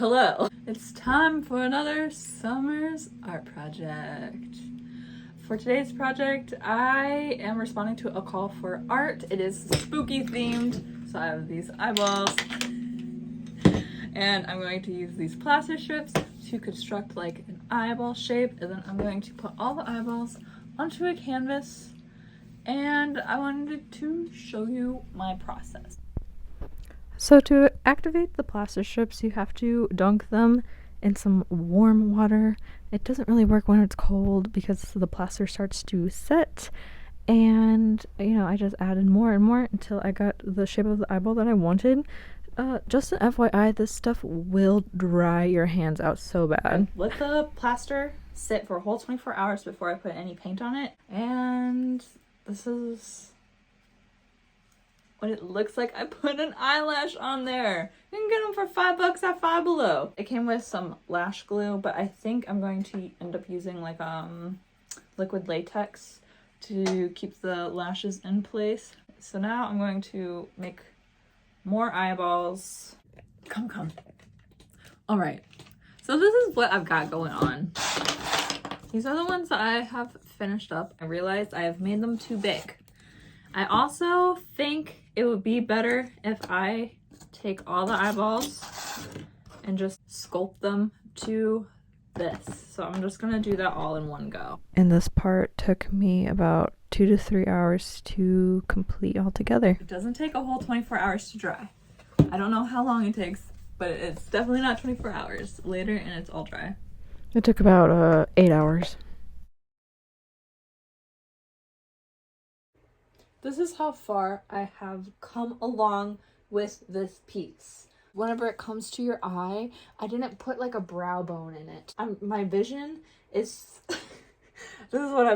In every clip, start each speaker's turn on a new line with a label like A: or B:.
A: Hello! It's time for another summer's art project. For today's project, I am responding to a call for art. It is spooky themed, so I have these eyeballs. And I'm going to use these plaster strips to construct like an eyeball shape, and then I'm going to put all the eyeballs onto a canvas, and I wanted to show you my process.
B: So to activate the plaster strips, you have to dunk them in some warm water. It doesn't really work when it's cold because the plaster starts to set. And, I just added more and more until I got the shape of the eyeball that I wanted. Just an FYI, this stuff will dry your hands out so bad.
A: Let the plaster sit for a whole 24 hours before I put any paint on it. And this is what it looks like. I put an eyelash on there. You can get them for $5 at Five Below. It came with some lash glue, but I think I'm going to end up using like liquid latex to keep the lashes in place. So now I'm going to make more eyeballs. Come. All right. So this is what I've got going on. These are the ones that I have finished up. I realized I have made them too big. I also think it would be better if I take all the eyeballs and just sculpt them to this. So I'm just gonna do that all in one go.
B: And this part took me about 2 to 3 hours to complete altogether.
A: It doesn't take a whole 24 hours to dry. I don't know how long it takes, but it's definitely not 24 hours later and it's all dry.
B: It took about 8 hours.
A: This is how far I have come along with this piece. Whenever it comes to your eye, I didn't put like a brow bone in it. My vision is this is what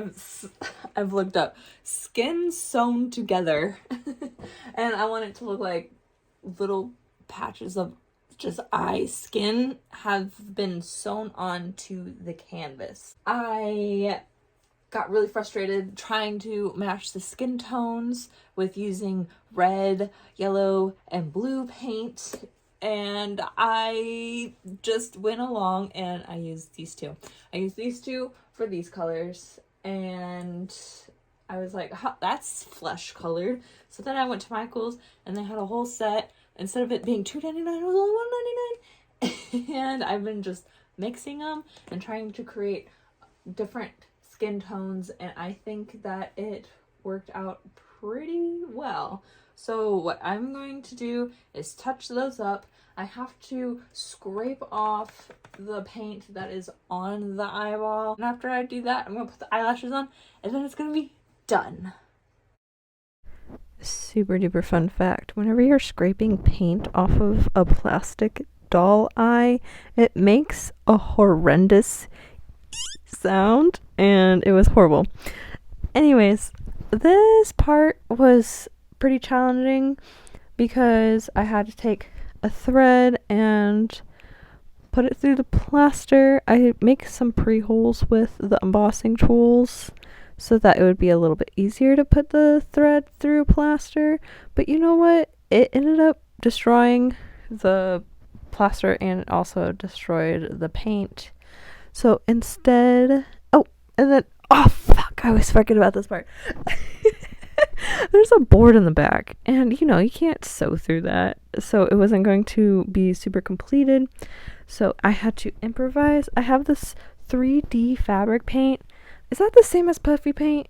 A: I've looked up. Skin sewn together. And I want it to look like little patches of just eye skin have been sewn onto the canvas. I got really frustrated trying to match the skin tones with using red, yellow, and blue paint, and I just went along and I used these two. I used these two for these colors, and I was like, that's flesh colored. So then I went to Michael's and they had a whole set. Instead of it being $2.99, it was only $1.99. And I've been just mixing them and trying to create different skin tones, and I think that it worked out pretty well. So what I'm going to do is touch those up. I have to scrape off the paint that is on the eyeball, and after I do that, I'm gonna put the eyelashes on, and then it's gonna be done.
B: Super duper fun fact, whenever you're scraping paint off of a plastic doll eye, it makes a horrendous sound, and it was horrible. Anyways, this part was pretty challenging because I had to take a thread and put it through the plaster. I make some pre-holes with the embossing tools so that it would be a little bit easier to put the thread through plaster, but you know what? It ended up destroying the plaster and it also destroyed the paint. So instead, I was forgetting about this part. There's a board in the back, and you can't sew through that, so it wasn't going to be super completed. So I had to improvise. I have this 3D fabric paint. Is that the same as puffy paint?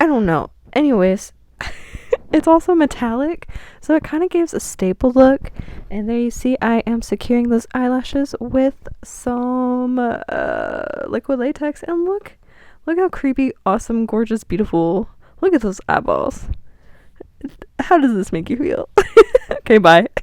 B: I don't know. Anyways, it's also metallic, so it kind of gives a staple look. And there you see I am securing those eyelashes with some liquid latex, and look how creepy, awesome, gorgeous, beautiful. Look at those eyeballs. How does this make you feel? Okay, bye.